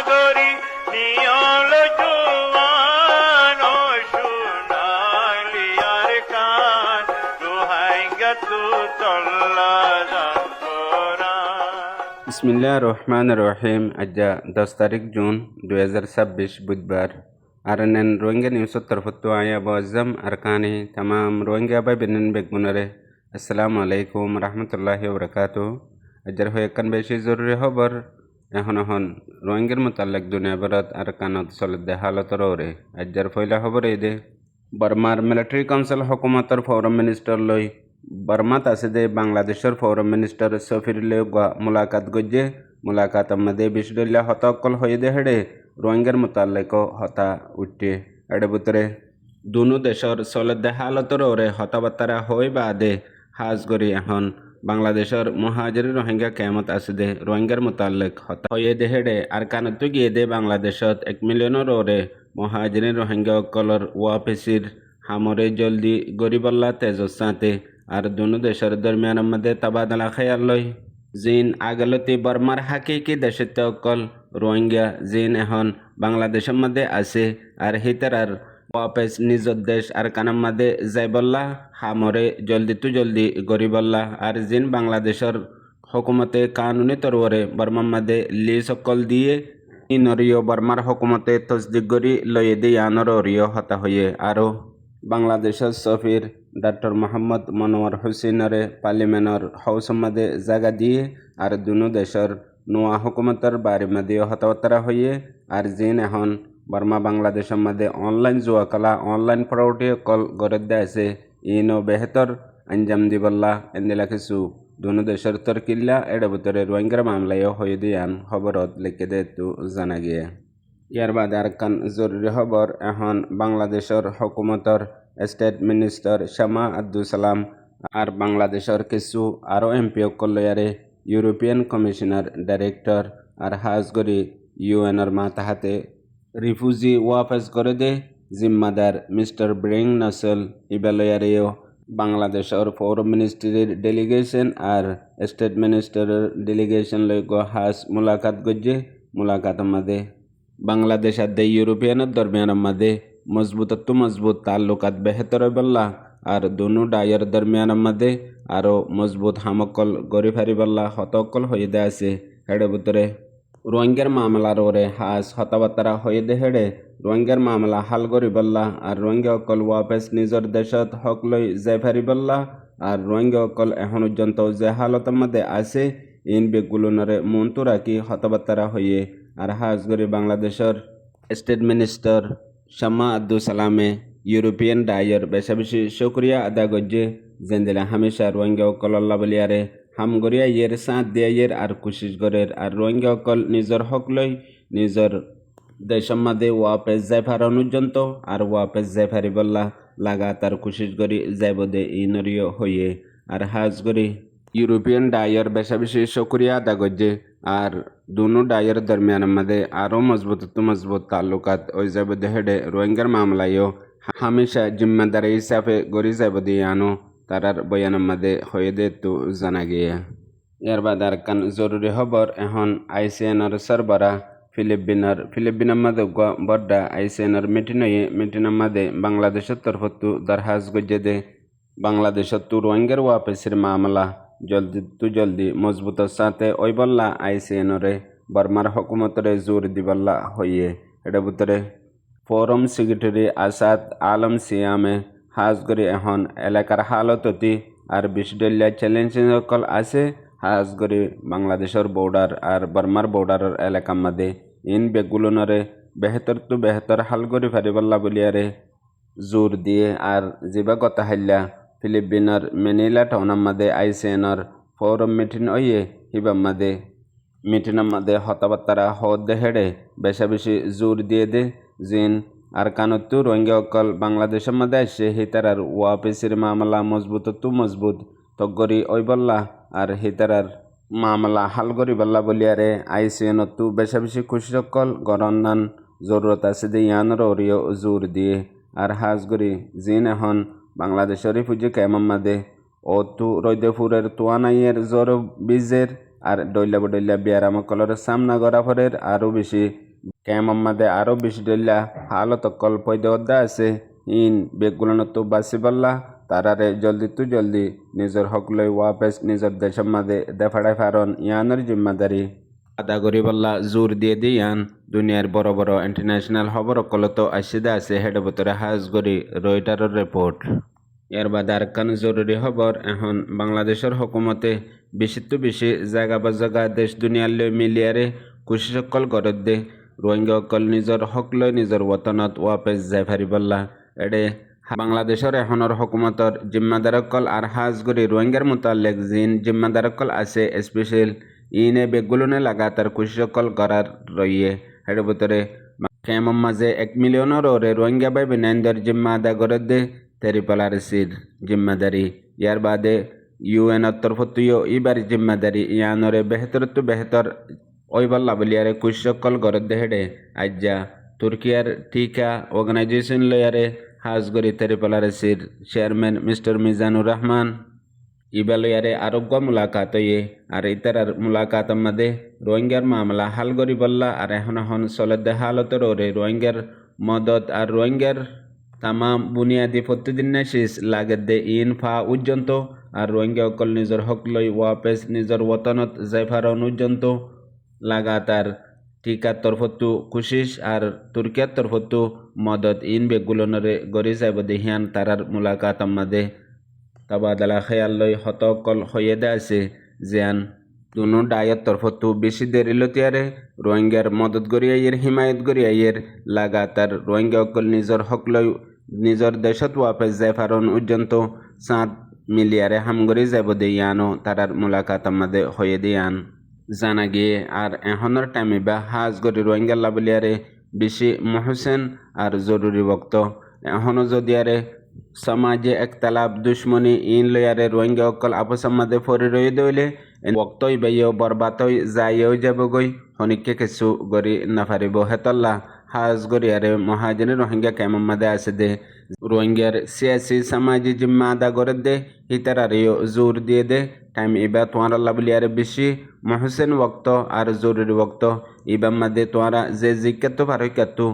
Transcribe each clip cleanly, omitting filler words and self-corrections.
সাগরী নিয়ল জুয়ান ও সোনালি আর কান দোহাই গতু তল্লা বিসমিল্লাহ রহমান রহিম। আজ্জা 10 তারিখ জুন 2026 বুধবার। আরনেন রোহিঙ্গা নিউজত তরফতো আয়া বজম আরকানি তামাম রোহিঙ্গা বাই বেনিন বেগমুনারে আসসালামু আলাইকুম রহমতুল্লাহি ওবরাকাতু। আজ্জার হয়ে কান বেশি জরুরি খবর এখন রোহিঙ্গার মোতালেক দুনিয়া ভরত আরকানত চলতে হালতর ওরে। আজ্জার ফয়লা খবর এই দে বর্মার মিলিটারি কাউন্সিল হকুমতর ফরেন মিনিস্টার লই বর্মাত আছে দে বাংলাদেশের ফরেন মিনিস্টার সফির মুলাকাত গজ্জে মুলাকাত মধ্যে বিশ্বদল্য হতকল হয়ে দে হেডে রোহিঙ্গার মোতালেক হতা উঠে এডে বুতরে দুনো দেশের চলতে হালতর ওরে হতাবার্তারা হয়ে বাদে হাজ করি এখন বাংলাদেশের মহাজরি রোহিঙ্গা কেমত আছে দে রোহিঙ্গার মোতালেক হতা হয়ে দে হেডে আর কানত গিয়ে দে বাংলাদেশত 1 মিলিয়নের ওরে মহাজরি রোহিঙ্গা কলর ওয়াপেসির হামরে জলদি গরিবল্লা তেজসাতে আর দুনো দেশের দরমিয়ানের মধ্যে তাবাদলা খেয়াল লই জিন আগলতি বর্মার হাকিকি দেশত অকল রোহিঙ্গা জিন এখন বাংলাদেশের মধ্যে আছে আর হিতার ওয়াপেস নিজের দেশ আর কানার মধ্যে যাইবল্লা হামরে জলদি গরিবল্লা আর জিন বাংলাদেশের হকুমতে কানুনি তরওয়ারে বর্মার মধ্যে লি সকল দিয়ে ইনরিও বর্মার হকুমতে তসদিক করি লয়ে দিয়ে আনরিও হতা হয়ে আরও বাংলাদেশের সফির ডক্টর মোহাম্মদ মনোয়ার হুসেনরে পার্লিমেন্টর হাউসের মধ্যে জায়গা দিয়ে আর দুনো দেশের নোয়া হুকুমতের বাড়ি মধ্যে হতাবার্তা হয়ে আর জিন এখন বর্মা বাংলাদেশের মধ্যে অনলাইন জুয়া কলা অনলাইন ফ্রডে কল গড়ে আছে ইনো বেহতর আঞ্জাম দিবল্লা এন্দিলা কিছু দুনো দেশের তরকিল্লা এডে ভিতরে রোহিঙ্গার মামলায় হয়ে দিয়ান খবরত লিখে দে তো জানা গিয়ে ইয়ার বাদে আর কান জরুরি খবর এখন বাংলাদেশের হকুমতর স্টেট মিনিস্টার শামা আব্দুল সালাম আর বাংলাদেশের কিছু আরও এমপি কল্যাণে ইউরোপিয়ান কমিশনার ডাইরেক্টর আর হাজগরি ইউএনর মাতাহাতে রিফিউজি ওয়াপস করে দে জিম্মাদার মিস্টার ব্রিং নাসল ইবালয়ারেও বাংলাদেশের ফরেন মিনিস্ট্রির ডেলিগেশন আর স্টেট মিনিস্টারের ডেলিগেশন লইগ হাজ মুলাকাত গজ্জে মুলাকাতের মধ্যে বাংলাদেশ আর ইউরোপিয়ানের দরমিয়ানের মধ্যে মজবুত তাল্লুকাত বেহতর বল্লা আর দুনো ডায়ের দরমিয়ানের মধ্যে আরও মজবুত হামকল গড়ি ফারিবল্লা হতকল হয়ে দে আছে হেডে ভিতরে রোহিঙ্গার মামলার ওরে হাজ হতাবার্তা হয়ে দে হেডে রোহিঙ্গার মামলা হাল গরিবল্লা আর রোহিঙ্গা অকল ওয়াপেস নিজের দেশত হক লই যাই ফারিবল্লা আর রোহিঙ্গা অকল এখন পর্যন্ত যে হালতের মধ্যে আছে ইন বেগুলোনরে মন্তু রাখি হতাবার্তা হয়ে আর হাজগরি বাংলাদেশের স্টেট মিনিস্টার শামা আব্দুল সালামে ইউরোপিয়ান ডাইয়ের বেশি শুক্রিয়া আদা গজ্জে জেন্দিলা হামেশা রোহিঙ্গা অকল্লা বলিয়ারে হামগরিয়া ইয়ের সাঁত দিয়া ইয়ের আর কুশিস গরের আর রোহিঙ্গা অকল নিজের হক লই নিজের দেশের মধ্যে ওয়াপেস যাই ফারানুর্যন্ত আর ওয়াপেস যাই ফারিবল্লা লাগাতার কুশিস গরি যাইব দে ইনরিয় হয়ে আর হাজগরি ইউরোপিয়ান ডাইয়ের বেশি শুক্রিয়া আদা গজ্জে আর দুনো ডাইয়ের দরমিয়ানের মধ্যে আরও মজবুত তাল্লুকাত ওই যাব দেহেডে রোহিঙ্গার মামলায়ও হামেশা জিম্মেদারি হিসাবে গড়ি যাব দিয়ে আনো তারার বয়ানের মধ্যে হয়ে দে তো জানা গিয়ে ইয়ার বাদ আর কান জরুরি খবর এখন আইসিএনর সরবরা ফিলিপিনের মধ্যে বড্ডা আইসিএনর মিটিনের মধ্যে বাংলাদেশের তরফত দরখাস্ত গজ্জে দে বাংলাদেশত তো রোহিঙ্গার ওয়াপেসের মামলা জলদি মজবুতের সাথে ওই বল্লা আইসিএনরে বর্মার হকুমতরে জোর দিবল্লা হইয়ে এটা ভিতরে ফোরাম সেক্রেটারি আসাদ আলম সিয়ামে হাজগরি এখন এলাকার হালততি আর বিশ্বদল্য চ্যালেঞ্জ সকল আছে হাজগরি বাংলাদেশের বর্ডার আর বর্মার বর্ডারের এলাকার মধ্যে ইন বেগুলোনরে বেহতর হাল করি ফারিবল্লা বলিয়ারে জোর দিয়ে আর জিবা কথা হাইল্লা ফিলিপিনের মেনিলা টাউনের মধ্যে আইসিএনর ফোরাম মিটিং হইয়ে হিবার মধ্যে হতাবার্তা হদ হেডে বেশি জোর দিয়ে দে জিন আর কানত্তু রোহিঙ্গা অকল বাংলাদেশের মধ্যে আসছে হিতার ওয়াপেসির মামলা মজবুত তগরি ওই বল্লা আর হিতার মামলা হাল করি বল্লা বলিয়ারে আইসিএনত্তু বেশি খুশি সকল গরন্নান জরুরত আছে দে ইয়ানোর ওরিও জোর দিয়ে আর হাজগরি জিন এখন বাংলাদেশের রিফিউজি ক্যাম্পের মধ্যে ও তু রৈদেপুরের তুয়ানাইয়ের জোর বীজের আর ডইলা বিয়ারামকলর সামনা গড়াফরের আরও বেশি কেমম্মাদে আরও বেশি ডল্লা হালত কল পয়দা আছে ইন বেগুলোনতো বাসিবাল্লা তারারে জলদি নিজের হকলই ওয়াপেস নিজের দেশের মাঝে দেফাড়ায় ফারন ইয়ানোর জিম্মাদারি আদা করিবাল্লা জোর দিয়ে দিয়ান দুনিয়ার বড় বড় ইন্টারন্যাশনাল খবর কলতো আসিদা আছে হেডে ভিতরে হাজ করি রয়টারের রিপোর্ট। এর বাদে আরেকখান জরুরি খবর এখন বাংলাদেশের হুকুমতে বেশি জায়গা বা জায়গা দেশ দুনিয়ার লই মিলিয়ারে কুশিসকল গরত দে রোহিঙ্গা অকল নিজের হক লই নিজের ওতনত ওয়াপেস যাই ফারিবল্লা এডে বাংলাদেশের এখনের হুকুমতর জিম্মাদারকল আর হাজ করি রোহিঙ্গার মোতালেক জিন জিম্মাদারকল আছে স্পেশাল ইনে বেগুলনে লাগাতার কুশিসকল গড়ার রইয়ে এর ভিতরে কেমন মাঝে 1 মিলিয়নের ওরে রোহিঙ্গা বাই বিনাইন্দার জিম্মা আদা গরত দে তেরিপালারসির জিম্মাদারি ইয়ার বাদে ইউএনের তরফতুও ইবার জিম্মাদারি ইয়ানরে বেহতর ওইবাল্লা বলিয়ারে কুশসকল গরত দেহেডে আজ্জা তুর্কিয়ার টিকা অর্গানাইজেশন লয়ারে হাজগরি তেরিপালারসির চেয়ারম্যান মিস্টার মিজানুর রহমান ইবালয়ারে আরোগ্য মুলাকাত হয়ে আর ইতারার মুলাকাত মাদে রোহিঙ্গার মামলা হাল গরি বললা আর এখন চলতে হালতর ওরে রোহিঙ্গার মদত আর রোহিঙ্গার তামাম বুনিয়াদি প্রতিদিন শেষ লাগে দে ইন ফা উজ্জন্ত আর রোহিঙ্গা অকল নিজের হক লই ওয়াপেস নিজের ওতনত জাইফারন উজ্জন্ত লাগাতার টিকার তরফতু কুশিস আর তুর্কিয়ার তরফতু মদত ইন বেগুলনরে গড়ি যাইব দেহিয়ান তারার মুলাকাত মাদে তবাদলা খেয়াল লই হতকল হইয়েদে আছে জিয়ান দুনো ডায়ের তরফতু বেশি দেরিলতিয়ারে রোহিঙ্গার মদত গড়িয়াইয়ের হিমায়ত গড়িয়াইয়ের লাগাতার রোহিঙ্গা অকল নিজের হক লই নিজের দেশত ওয়াপেস যায় ফারন উজ্জন্ত 7 মিলিয়ারে হামগরি যাব দিয়ানো তারার মুলাকাত আমাদের হয়ে দিয়ান জানা গিয়ে আর এখনের টাইমে বা হাজ গরি রোহিঙ্গা লাবলিয়ারে বেশি মহসেন আর জরুরি বক্ত এখনও যদি আরে সমাজে একতালাপ দুশ্মনী ইন লয়ারে রোহিঙ্গা অকল আপস আমাদে ফরি রয়ে দইলে বক্তই বাইও বরবাতই যাইও যাবগই হনিকে কিছু গরি নাফারিব হেতল্লা হাজ গরিয়ারে মহাজনী রোহিঙ্গা কেমন মাদে আছে দে রোহিঙ্গার সিয়াসি সামাজিক জিম্মা আদা করে দে হিতারারিও জোর দিয়ে দে টাইম ইবা তোমার আল্লাহ বলিয়ারে বেশি মহসেন বক্ত আর জরুরি বক্ত ইবা মাদে তোমারা যে জিজ্ঞাত পারকাতু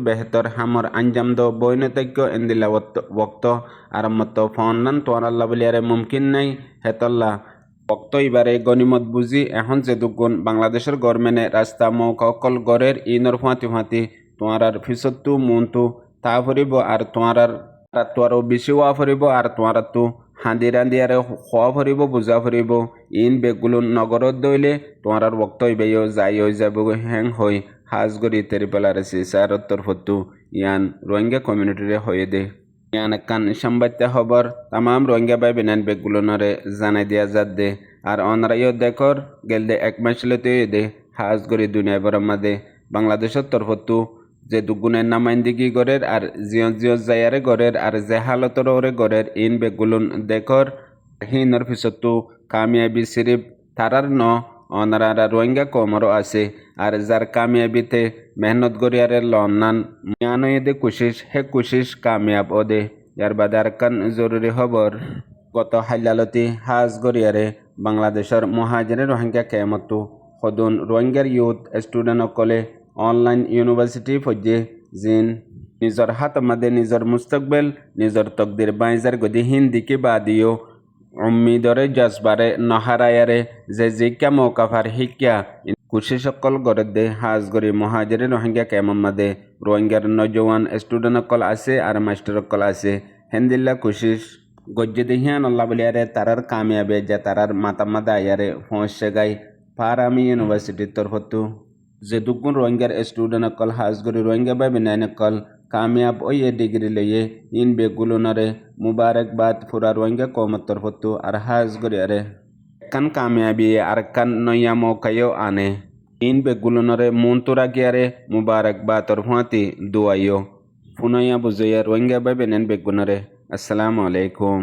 বেহতর হামর আঞ্জাম দো বৈনতৈক্য এন্দিলা বক্ত আরামত ফন্নান তোমার আল্লাহ বলিয়ারে মুমকিন নাই হেতল্লা বক্ত এবারে গনিমত বুঝি এখন যে দুগুণ বাংলাদেশের গভর্নমেন্টে রাস্তা মৌকল গড়ের ইনর ফাঁতি তোমার ফিসত্তু মনতু তা ফুরিব আর তোয়ারও বেশি হওয়া ফুরিব আর তোমার তো হাঁদি রান্দিয়ারে হওয়া ফুরিব বুঝা ফুরিব ইন বেগুলো নগরত দইলে তোমার বক্ত ইবেও যাই হয়ে যাব হ্যাং হই হাজ গড়ি তেরিপালারে সিসারত তরফতু ইয়ান রোহিঙ্গা কমিউনিটিরে হয়ে দে ইয়ান কান সাম্বাত্যা খবর তামাম রোহিঙ্গা বাই বিনান বেগুলোনরে জানাই দিয়া যাত দে আর অনরাইও দেখর গেল দে 1 মাস লতে দে হাজ গড়ি দুনিয়া বরমা দে বাংলাদেশের তরফতু যে দুগুণের নামাইন্দিগি গড়ের আর জিয় যায়ারে গড়ের আর যে হালতর ওরে গড়ের ইন বেগুলুন দেখর হিনর পিছতো কামিয়াবি সিরিফ তারার ন অনারা রোহিঙ্গা কমরও আছে আর যার কামিয়াবিতে মেহনত গড়িয়ারে লন্নান মিয়ানয়ে কুশিস হে কুশিস কামিয়াব ওদে ইয়ার বাদে আর কান জরুরি খবর গত হাইলালতি হাজ গড়িয়ারে বাংলাদেশের মহাজের রোহিঙ্গা কেমতো সদুন রোহিঙ্গার ইউথ স্টুডেন্ট অকলে অনলাইন ইউনিভার্সিটি ফজে জিন নিজের হাত মাদে নিজের মুস্তকবেল নিজের তকদির বাইজার গদি হিন্দিকে বাদিও উম্মিদরে জজবারে নহারায়ারে যে জিজ্ঞা মৌকাফার শিক্ষা কুশিসকল গড়ে দে হাজ গড়ি মহাজের রোহিঙ্গা কেমন মাদে রোহিঙ্গার নজওয়ান স্টুডেন্ট অকল আছে আর মাস্টার অকল আছে হেন্দিল্লা কুশিস গজ্জে দেহিয়ান আল্লাহ বলিয়ারে তারার কামিয়াবে যে তারার মাতামাদা আয়ারে পৌঁছে গাই পারামি ইউনিভার্সিটির তরফতু যে দুগুণ রোহিঙ্গার স্টুডেন্ট অকল হাজ গড়ি রোহিঙ্গা বাই বিনাইন অকল কামিয়াব ওই ডিগ্রি লইয়ে ইন বেগুলুনরে মুবারকবাদ ফুরা রোহিঙ্গা কৌমত তরফতু আর হাজ গড়ি আরে কান কামিয়াবি আর কান নয়া মৌকায়ও আনে ইন বেগুলুনরে মন্তুরা গিয়ারে মুবারকবাদ তরফাতি দুয়াইও ফুনয়া বুঝইয়া রোহিঙ্গা বাই বিনাইন বেগুনরে আসসালামু আলাইকুম।